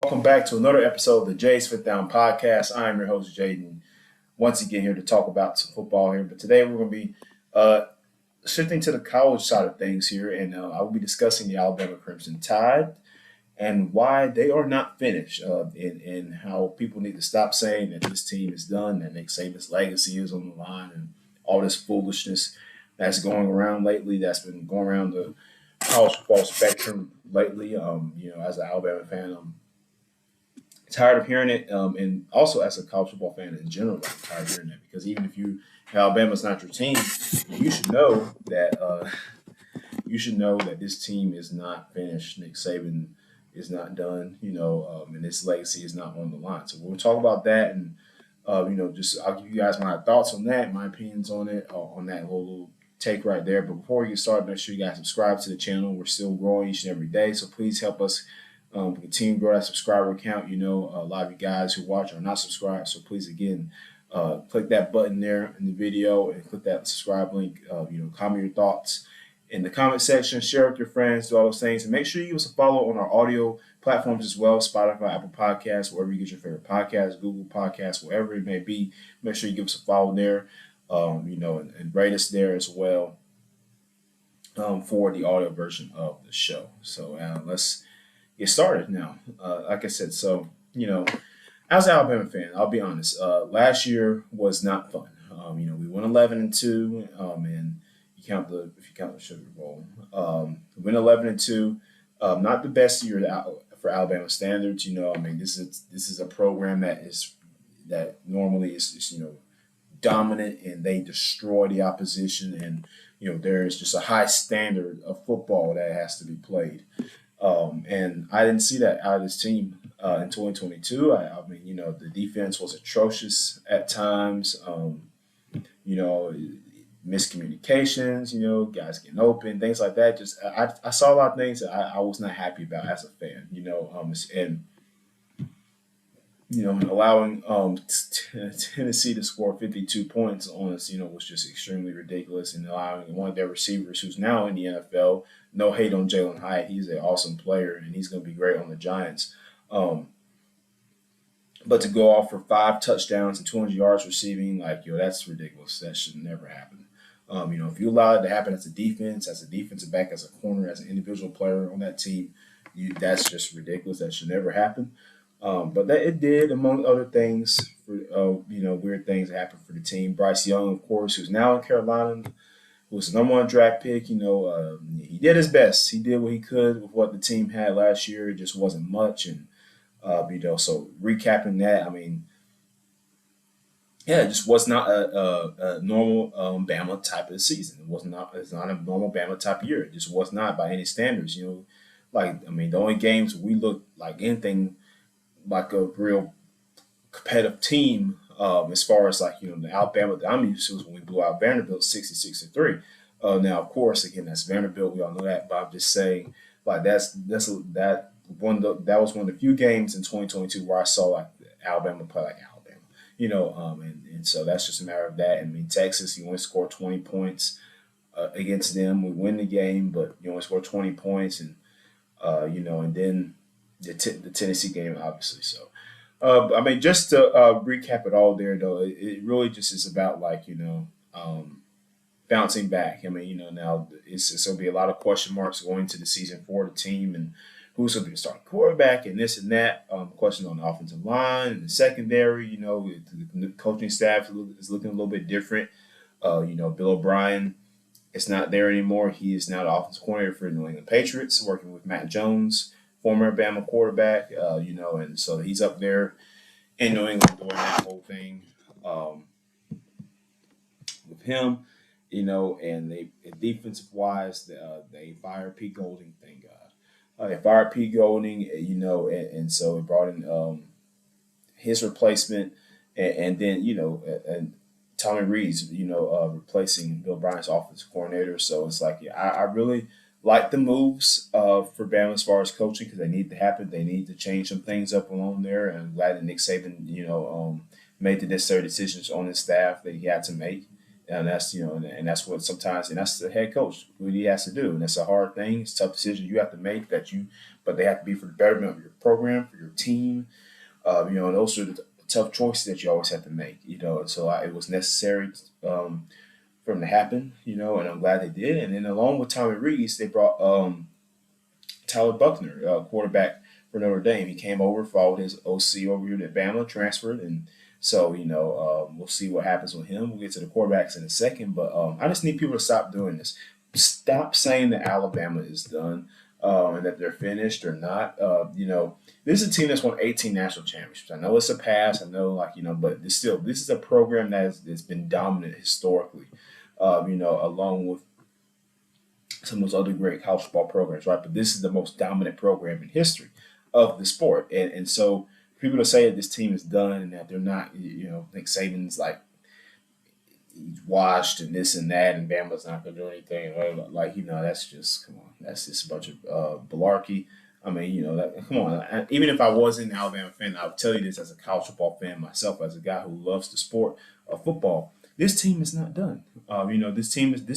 Welcome back to another episode of the Jay's Fifth Down Podcast. I am your host, Jaden, once again here to talk about some football here. But today we're going to be shifting to the college side of things here, and I will be discussing the Alabama Crimson Tide and why they are not finished, and how people need to stop saying that this team is done, that Nick Saban's legacy is on the line, and all this foolishness that's going around lately, that's been going around the college football spectrum lately. As an Alabama fan, I'm tired of hearing it, and also as a college football fan in general, I'm tired of hearing that because even if Alabama's not your team, you should know that this team is not finished. Nick Saban is not done, and his legacy is not on the line. So we'll talk about that, and just I'll give you guys my thoughts on that, my opinions on it, on that whole take right there. But before we get started, make sure you guys subscribe to the channel. We're still growing each and every day, so please help us continue to grow that subscriber count. A lot of you guys who watch are not subscribed, so please again click that button there in the video and click that subscribe link. Comment your thoughts in the comment section, share with your friends, do all those things, and make sure you give us a follow on our audio platforms as well: Spotify, Apple Podcasts, wherever you get your favorite podcasts, Google Podcasts, wherever it may be. Make sure you give us a follow there, and rate us there as well for the audio version of the show. So let's get started now. Like I said, as an Alabama fan, I'll be honest. Last year was not fun. We went 11-2, and if you count the Sugar Bowl, we went 11-2. Not the best year for Alabama standards. This is a program that normally is dominant, and they destroy the opposition, and there is just a high standard of football that has to be played. And I didn't see that out of this team in 2022. The defense was atrocious at times. Miscommunications, guys getting open, things like that. Just I saw a lot of things that I was not happy about as a fan. And allowing Tennessee to score 52 points on us, was just extremely ridiculous. And allowing one of their receivers, who's now in the NFL, no hate on Jalen Hyatt, he's an awesome player and he's going to be great on the Giants. But to go off for 5 touchdowns and 200 yards receiving, that's ridiculous. That should never happen. If you allow it to happen as a defensive back, as a corner, as an individual player on that team, that's just ridiculous. That should never happen. But that it did, among other things, for weird things that happened for the team. Bryce Young, of course, who's now in Carolina, who was the number 1 draft pick. He did his best. He did what he could with what the team had last year. It just wasn't much, and so recapping that, it just was not a normal Bama type of season. It's not a normal Bama type of year. It just was not by any standards. The only games we looked like anything like a real competitive team, as far as the Alabama that I'm used to, is when we blew out Vanderbilt 66-3. Now, of course, again, that's Vanderbilt. We all know that, but I'm just saying, that was one of the few games in 2022 where I saw Alabama play like Alabama. And so that's just a matter of that. Texas, you only scored 20 points against them. We win the game, but you only scored 20 points, and and then the Tennessee game, obviously. So, just to recap it all there, though, it really just is about bouncing back. Now it's going to be a lot of question marks going into the season for the team, and who's going to be the starting quarterback, and this and that. Questions on the offensive line and the secondary. The coaching staff is looking a little bit different. Bill O'Brien is not there anymore. He is now the offensive coordinator for the New England Patriots, working with Matt Jones, former Bama quarterback. And so he's up there in New England doing that whole thing with him. And they defensive wise, they fired Pete Golding. Thank God. They fired Pete Golding, and so he brought in his replacement, and then and Tommy Rees, replacing Bill Bryant's offensive coordinator. So it's I really like the moves for Bama as far as coaching, because they need to happen. They need to change some things up along there, and I'm glad that Nick Saban, made the necessary decisions on his staff that he had to make. And that's and that's what sometimes, and that's the head coach what he has to do, and it's a hard thing. It's a tough decision you have to make but they have to be for the betterment of your program, for your team. And those are the tough choices that you always have to make. And so it was necessary for them to happen. And I'm glad they did. And then along with Tommy Rees, they brought Tyler Buckner, quarterback for Notre Dame. He came over, followed his OC over here at Bama, transferred, and so we'll see what happens with him. We'll get to the quarterbacks in a second, but I just need people to stop doing this. Stop saying that Alabama is done and that they're finished or not. This is a team that's won 18 national championships. I know it's a pass. I know, but this is a program that's been dominant historically. Along with some of those other great college football programs, right? But this is the most dominant program in history of the sport. And so people to say that this team is done and that they're not, Nick Saban's like he's washed and this and that and Bama's not going to do anything. That's just, come on. That's just a bunch of malarkey. I mean, come on. Even if I wasn't an Alabama fan, I would tell you this as a college football fan myself, as a guy who loves the sport of football. This team is not done. This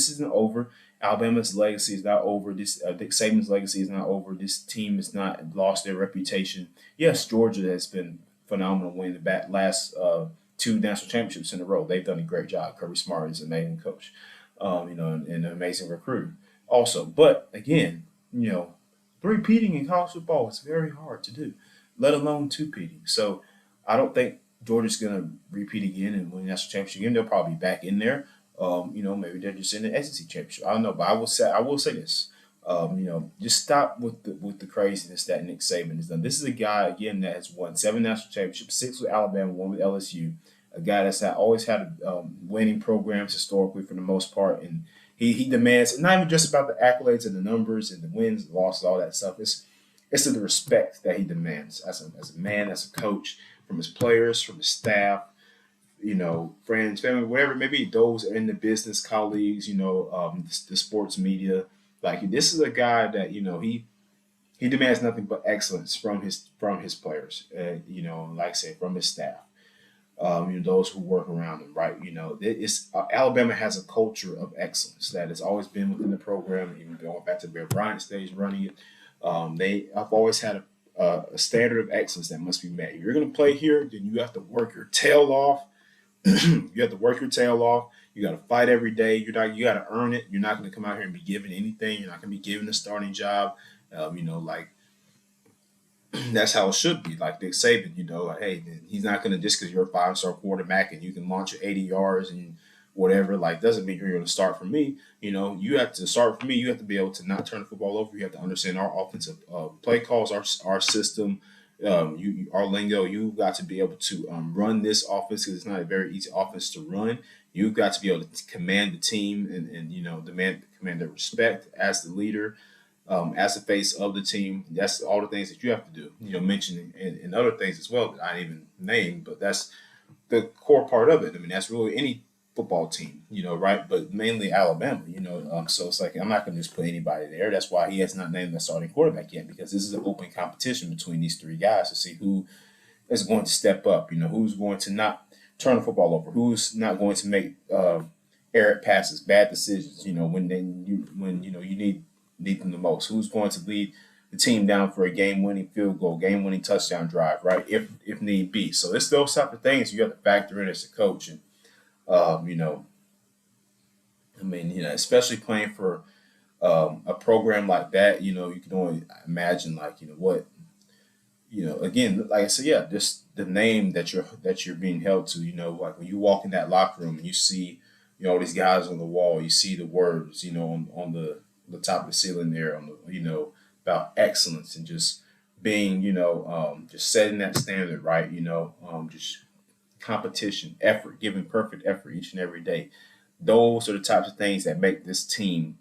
isn't over. Alabama's legacy is not over. Dick Saban's legacy is not over. This team has not lost their reputation. Yes, Georgia has been phenomenal winning the last two national championships in a row. They've done a great job. Kirby Smart is an amazing coach, and an amazing recruiter also. But again, three-peating in college football is very hard to do, let alone two-peating. So I don't think Georgia's going to repeat again and win the national championship again. They'll probably be back in there. Maybe they're just in the SEC championship. I don't know, but I will say this. Just stop with the craziness that Nick Saban has done. This is a guy again that has won 7 national championships, 6 with Alabama, 1 with LSU. A guy that's always had winning programs historically for the most part, and he demands not even just about the accolades and the numbers and the wins, the losses, all that stuff. It's the respect that he demands as a man, as a coach, from his players, from his staff, friends, family, whatever, maybe those in the business, colleagues, the sports media. Like, this is a guy that, he demands nothing but excellence from his players, like I said, from his staff, those who work around him, right? Alabama has a culture of excellence that has always been within the program, even going back to Bear Bryant's days running it. I've always had a standard of excellence that must be met. If you're going to play here, then you have to work your tail off. You have to work your tail off. You got to fight every day. You got to earn it. You're not going to come out here and be given anything. You're not going to be given a starting job. That's how it should be. Like Nick Saban, hey, he's not going to, just because you're a 5-star quarterback and you can launch at 80 yards and whatever, doesn't mean you're going to start for me. You have to start for me. You have to be able to not turn the football over. You have to understand our offensive play calls, our system, our lingo. You've got to be able to run this offense, because it's not a very easy offense to run. You've got to be able to command the team and command their respect as the leader, as the face of the team. That's all the things that you have to do. Mention and other things as well that I didn't even name, but that's the core part of it. I mean, that's really any football team, right? But mainly Alabama, so it's like, I'm not going to just put anybody there. That's why he has not named the starting quarterback yet, because this is an open competition between these 3 guys to see who is going to step up, who's going to not turn the football over, who's not going to make errant passes, bad decisions, when you need them the most, who's going to lead the team down for a game-winning field goal, game-winning touchdown drive, right? If need be. So it's those type of things you have to factor in as a coach. And especially playing for a program like that, you can only imagine, again, like I said, yeah, just the name that you're being held to, like when you walk in that locker room and you see, all these guys on the wall, you see the words, on the top of the ceiling there, on the, about excellence and just being, just setting that standard, right? Just competition, effort, giving perfect effort each and every day. Those are the types of things that make this team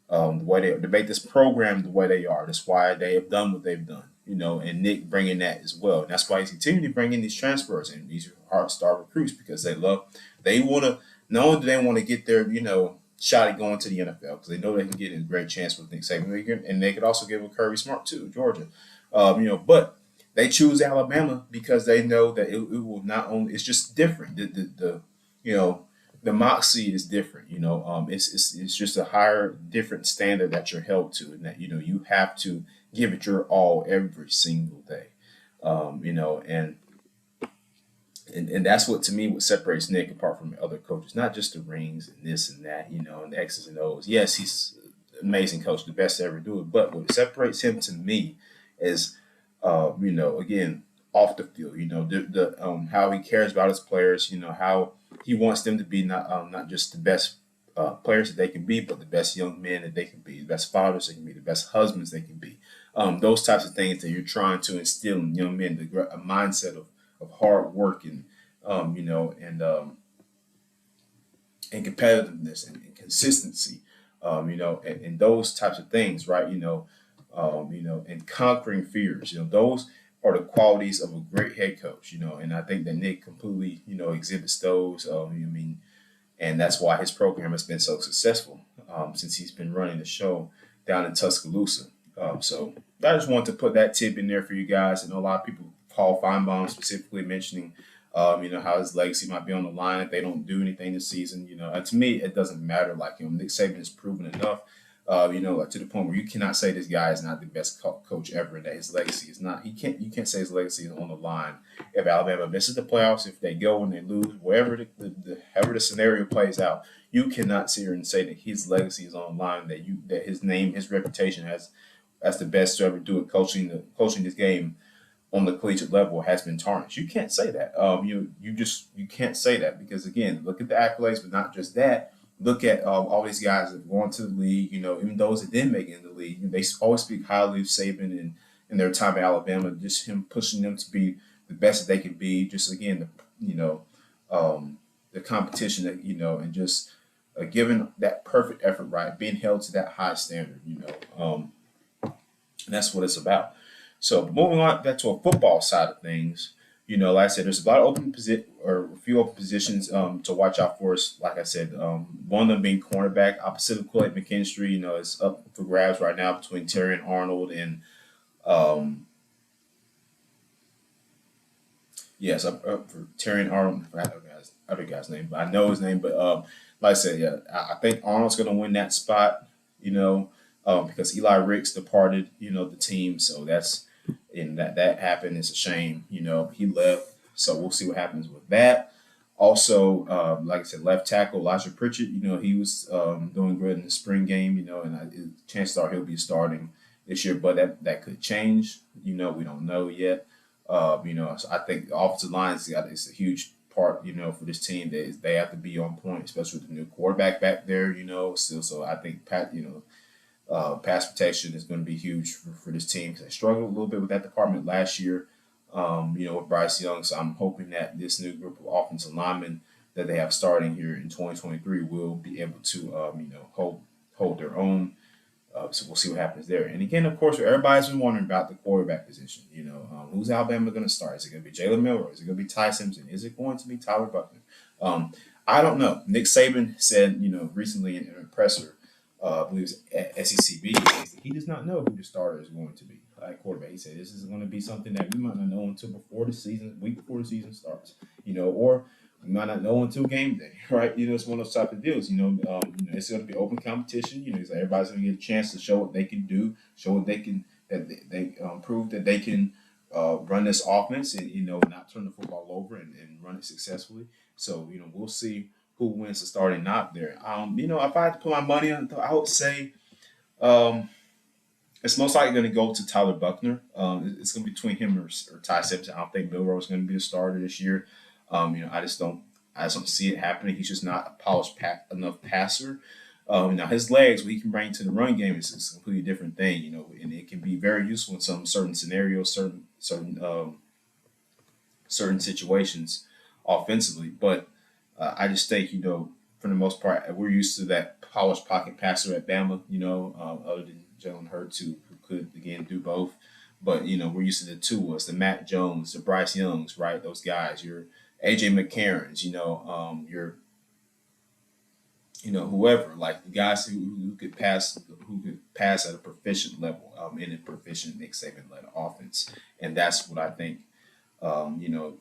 the way they make this program the way they are. That's why they have done what they've done, and Nick bringing that as well. And that's why he's continuing to bring in these transfers and these hard star recruits, because they want to, not only do they want to get their, shot at going to the NFL, because they know they can get a great chance with Nick Saban, and they could also give a Kirby Smart too, Georgia, but they choose Alabama because they know that it will not only, it's just different. the moxie is different. It's just a higher, different standard that you're held to, and that you have to give it your all every single day. And that's what, to me, what separates Nick apart from other coaches. Not just the rings and this and that, and the X's and O's. Yes, he's an amazing coach, the best to ever do it. But what separates him to me is, again, off the field. The how he cares about his players. How he wants them to be not just the best players that they can be, but the best young men that they can be, the best fathers they can be, the best husbands they can be. Those types of things that you're trying to instill in young men, a mindset of hard work and and competitiveness and consistency, and those types of things, right? And conquering fears. Those are the qualities of a great head coach. And I think that Nick completely, exhibits those. And that's why his program has been so successful since he's been running the show down in Tuscaloosa. So I just wanted to put that tip in there for you guys. I know a lot of people, Paul Feinbaum specifically, mentioning, how his legacy might be on the line if they don't do anything this season. To me, it doesn't matter. Like, Nick Saban has proven enough, like, to the point where you cannot say this guy is not the best coach ever, and that his legacy is not. You can't say his legacy is on the line if Alabama misses the playoffs, if they go and they lose, wherever however the scenario plays out. You cannot sit here and say that his legacy is on the line, that his name, his reputation as the best to ever do it, coaching this game on the collegiate level, has been tarnished. You can't say that. You can't say that, because, again, look at the accolades, but not just that. Look at all these guys that have gone to the league. Even those that didn't make it in the league, they always speak highly of Saban and in their time at Alabama. Just him pushing them to be the best that they can be. Just, again, the competition that and just giving that perfect effort, right? Being held to that high standard. And that's what it's about. So moving on back to a football side of things, like I said, there's a lot of a few open positions to watch out for us. Like I said, one of them being cornerback, opposite of Kool-Aid McKinstry. It's up for grabs right now between Terrion Arnold and yes, up for Terrion Arnold. I forgot other guy's name, but I know his name. But like I said, yeah, I think Arnold's going to win that spot. Because Eli Ricks departed, the team. So that happened. It's a shame. He left. So we'll see what happens with that. Also, like I said, left tackle Elijah Pritchett. He was doing good in the spring game. And chances are he'll be starting this year, but that could change. We don't know yet. So I think the offensive line is a huge part. For this team, they have to be on point, especially with the new quarterback back there. Still. So I think pass protection is going to be huge for this team, because they struggled a little bit with that department last year, with Bryce Young. So I'm hoping that this new group of offensive linemen that they have starting here in 2023 will be able to, hold their own. So we'll see what happens there. And again, of course, everybody's been wondering about the quarterback position. Who's Alabama going to start? Is it going to be Jalen Milroe? Is it going to be Ty Simpson? Is it going to be Tyler Buckner? I don't know. Nick Saban said, recently in an presser, I believe it was at SECB, he does not know who the starter is going to be at quarterback. He said this is going to be something that we might not know until week before the season starts, or we might not know until game day, right? It's one of those type of deals. It's going to be open competition. So everybody's going to get a chance to show what they can do, show what they can, that they prove that they can run this offense and not turn the football over and run it successfully. So we'll see who wins the starting knock there. If I had to put my money on it, I would say it's most likely going to go to Tyler Buckner. It's going to be between him or Ty Simpson. I don't think Milroe is going to be the starter this year. I just don't see it happening. He's just not a polished enough passer. Now his legs, what he can bring to the run game is a completely different thing. And it can be very useful in some certain scenarios, certain situations offensively. But I just think, for the most part, we're used to that polished pocket passer at Bama, other than Jalen Hurts, who could, again, do both. But, we're used to the Tuas, the Matt Jones, the Bryce Youngs, right? Those guys, your A.J. McCarrons, your whoever, like the guys who could pass at a proficient level in a proficient Nick Saban-led offense. And that's what I think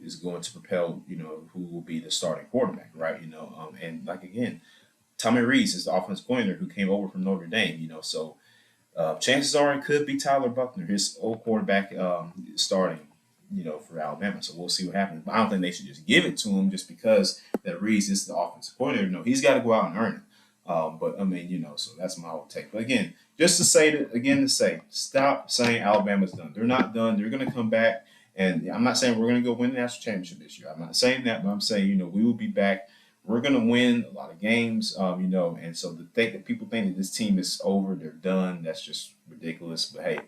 is going to propel, who will be the starting quarterback, right? And like again, Tommy Rees is the offensive coordinator who came over from Notre Dame, so chances are it could be Tyler Buckner, his old quarterback, starting, for Alabama. So we'll see what happens. But I don't think they should just give it to him just because that Rees is the offensive coordinator. No, he's got to go out and earn it. But I mean, so that's my whole take. But again, just to say that again, stop saying Alabama's done. They're not done. They're going to come back. And I'm not saying we're going to go win the national championship this year. I'm not saying that, but I'm saying, we will be back. We're going to win a lot of games, and so the thing that people think that this team is over, they're done, that's just ridiculous. But hey,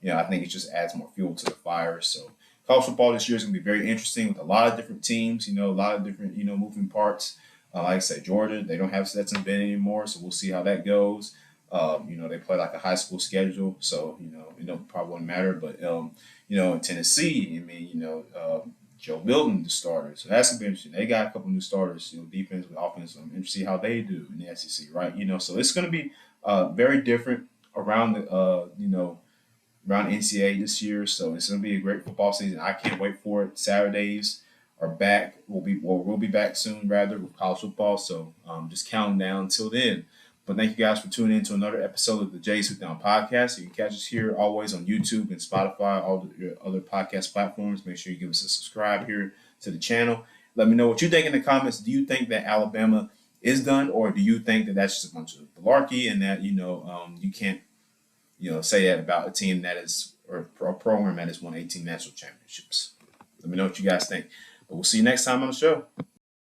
I think it just adds more fuel to the fire. So college football this year is going to be very interesting with a lot of different teams, a lot of different, moving parts. Like I said, Georgia, they don't have Stetson Bennett anymore, so we'll see how that goes. They play like a high school schedule, so, it don't probably won't matter. But, in Tennessee, I mean, Joe Milton, the starter. So that's going to be interesting. They got a couple new starters, defense with offense. I'm interested to see how they do in the SEC, right? So it's going to be very different around the, around NCAA this year. So it's going to be a great football season. I can't wait for it. Saturdays are back. We'll be back soon, rather, with college football. So just counting down until then. But thank you guys for tuning in to another episode of the Jays Sit Down podcast. You can catch us here always on YouTube and Spotify, all the other podcast platforms. Make sure you give us a subscribe here to the channel. Let me know what you think in the comments. Do you think that Alabama is done, or do you think that that's just a bunch of malarkey and that, you can't, say that about a team that is, or a program that has won 18 national championships? Let me know what you guys think. But we'll see you next time on the show.